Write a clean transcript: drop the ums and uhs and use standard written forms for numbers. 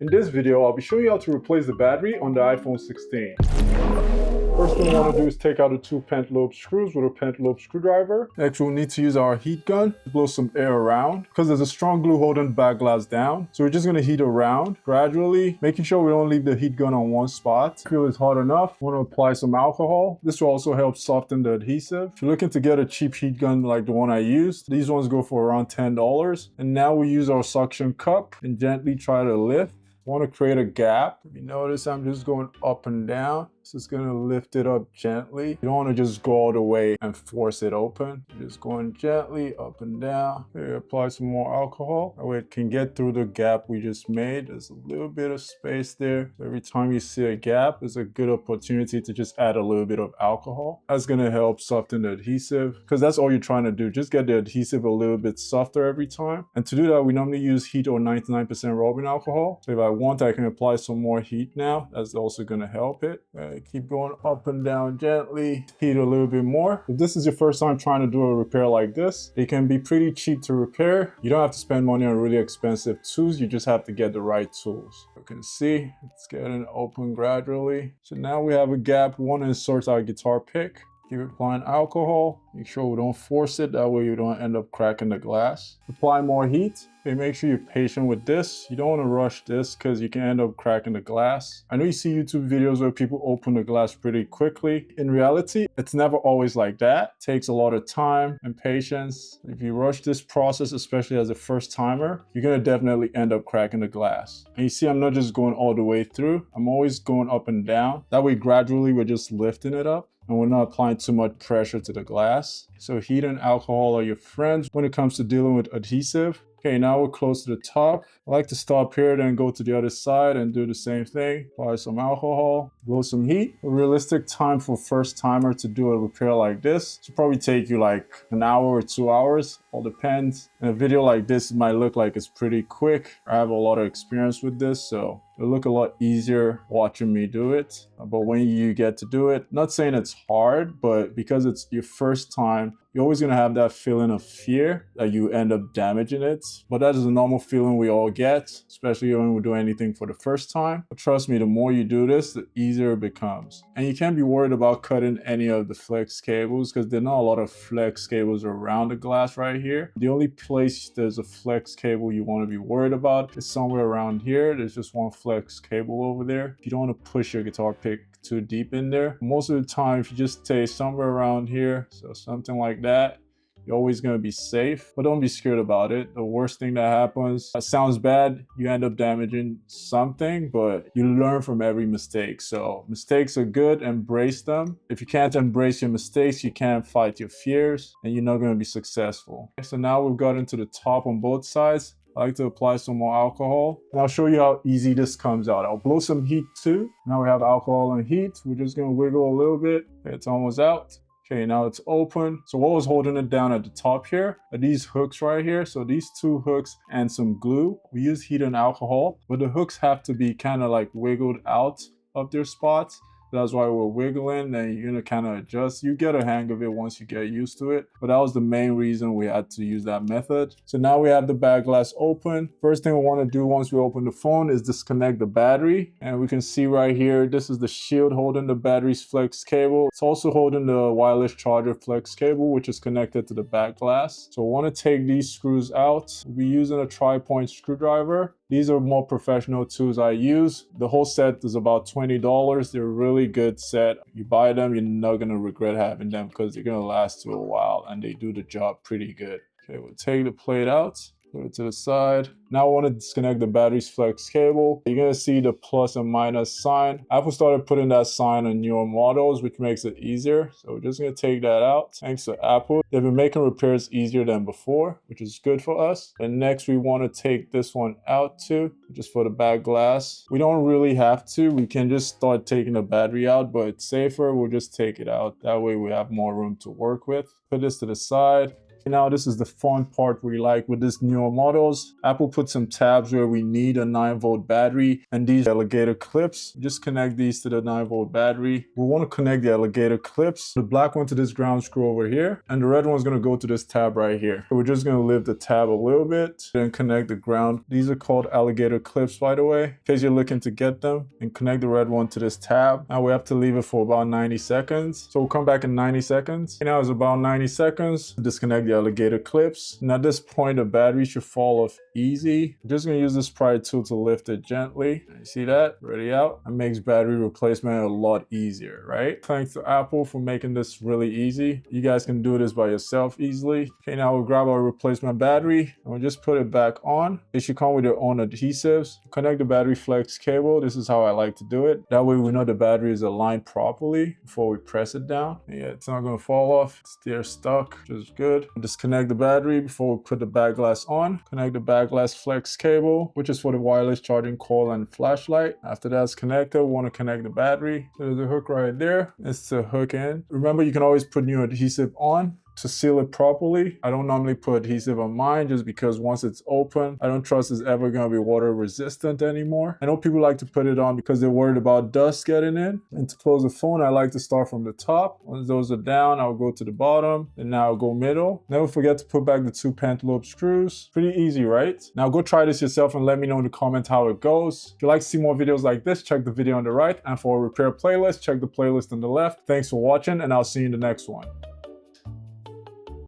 In this video, I'll be showing you how to replace the battery on the iPhone 16. First thing we want to do is take out the two pentalobe screws with a pentalobe screwdriver. Next, we'll need to use our heat gun to blow some air around because there's a strong glue holding the back glass down. So we're just going to heat around gradually, making sure we don't leave the heat gun on one spot. Feel it's hot enough. We want to apply some alcohol. This will also help soften the adhesive. If you're looking to get a cheap heat gun like the one I used, these ones go for around $10. And now we use our suction cup and gently try to lift. Want to create a gap. If you notice, I'm just going up and down. So it's going to lift it up gently. You don't want to just go all the way and force it open. You're just going gently up and down. Okay, apply some more alcohol. That way it can get through the gap we just made. There's a little bit of space there. So every time you see a gap, it's a good opportunity to just add a little bit of alcohol. That's going to help soften the adhesive because that's all you're trying to do. Just get the adhesive a little bit softer every time. And to do that, we normally use heat or 99% rubbing alcohol. So if I want, I can apply some more heat now. That's also going to help it. Keep going up and down gently. Heat a little bit more. If this is your first time trying to do a repair like this, it can be pretty cheap to repair. You don't have to spend money on really expensive tools. You just have to get the right tools. You can see it's getting open gradually. So now we have a gap. We want to insert our guitar pick. Keep applying alcohol. Make sure we don't force it. That way you don't end up cracking the glass. Apply more heat. Okay, make sure you're patient with this. You don't want to rush this because you can end up cracking the glass. I know you see YouTube videos where people open the glass pretty quickly. In reality, it's never always like that. It takes a lot of time and patience. If you rush this process, especially as a first timer, you're going to definitely end up cracking the glass. And you see, I'm not just going all the way through. I'm always going up and down. That way, gradually, we're just lifting it up. And we're not applying too much pressure to the glass. So heat and alcohol are your friends when it comes to dealing with adhesive. Okay, now we're close to the top. I like to stop here, then go to the other side and do the same thing. Apply some alcohol, blow some heat. A realistic time for first timer to do a repair like this should probably take you like an hour or 2 hours. All depends. In a video like this, it might look like it's pretty quick. I have a lot of experience with this, so it'll look a lot easier watching me do it. But when you get to do it, not saying it's hard, but because it's your first time, you're always going to have that feeling of fear that you end up damaging it. But that is a normal feeling we all get, especially when we're doing anything for the first time. But trust me, the more you do this, the easier it becomes. And you can't be worried about cutting any of the flex cables because there are not a lot of flex cables around the glass right here. The only place there's a flex cable you want to be worried about is somewhere around here. There's just one flex cable over there. You don't want to push your guitar pick too deep in there. Most of the time, if you just stay somewhere around here, so something like that, you're always going to be safe, but don't be scared about it. The worst thing that happens, it sounds bad, you end up damaging something, but you learn from every mistake. So mistakes are good, embrace them. If you can't embrace your mistakes, you can't fight your fears, and you're not going to be successful. So now we've gotten to the top on both sides. I like to apply some more alcohol. And I'll show you how easy this comes out. I'll blow some heat too. Now we have alcohol and heat. We're just gonna wiggle a little bit. It's almost out. Okay, now it's open. So what was holding it down at the top here are these hooks right here. So these two hooks and some glue. We use heat and alcohol, but the hooks have to be kind of like wiggled out of their spots. That's why we're wiggling, and you're gonna kind of adjust. You get a hang of it once you get used to it. But that was the main reason we had to use that method. So now we have the back glass open. First thing we want to do once we open the phone is disconnect the battery. And we can see right here, this is the shield holding the battery's flex cable. It's also holding the wireless charger flex cable, which is connected to the back glass. So we want to take these screws out. We'll be using a tri-point screwdriver. These are more professional tools I use. The whole set is about $20. They're a really good set. You buy them, you're not gonna regret having them because they're gonna last you a while and they do the job pretty good. Okay, we'll take the plate out. Put it to the side. Now I want to disconnect the battery's flex cable. You're going to see the plus and minus sign. Apple started putting that sign on newer models, which makes it easier. So we're just going to take that out. Thanks to Apple. They've been making repairs easier than before, which is good for us. And next we want to take this one out too, just for the back glass. We don't really have to. We can just start taking the battery out, but it's safer. We'll just take it out. That way we have more room to work with. Put this to the side. Now this is the fun part we like with this newer models. Apple put some tabs where we need a 9-volt battery, and these alligator clips, just connect these to the 9-volt battery. We want to connect the alligator clips, the black one to this ground screw over here, and the red one's going to go to this tab right here. So we're just going to lift the tab a little bit, then connect the ground. These are called alligator clips, by the way, in case you're looking to get them, and connect the red one to this tab. Now we have to leave it for about 90 seconds. So we'll come back in 90 seconds. And now it's about 90 seconds. Disconnect the alligator clips. And at this point, the battery should fall off easy. I'm just going to use this pry tool to lift it gently. You see that? Ready out. It makes battery replacement a lot easier, right? Thanks to Apple for making this really easy. You guys can do this by yourself easily. Okay, now we'll grab our replacement battery and we'll just put it back on. It should come with their own adhesives. Connect the battery flex cable. This is how I like to do it. That way we know the battery is aligned properly before we press it down. Yeah, it's not going to fall off. It's there stuck, which is good. Disconnect the battery before we put the back glass on. Connect the back glass flex cable, which is for the wireless charging coil and flashlight. After that's connected, we want to connect the battery. There's a hook right there. It's the hook in. Remember, you can always put new adhesive on to seal it properly. I don't normally put adhesive on mine just because once it's open, I don't trust it's ever going to be water resistant anymore. I know people like to put it on because they're worried about dust getting in. And to close the phone, I like to start from the top. Once those are down, I'll go to the bottom, and now I'll go middle. Never forget to put back the 2 pentalobe screws. Pretty easy, right? Now go try this yourself and let me know in the comments how it goes. If you'd like to see more videos like this, check the video on the right. And for a repair playlist, check the playlist on the left. Thanks for watching, and I'll see you in the next one.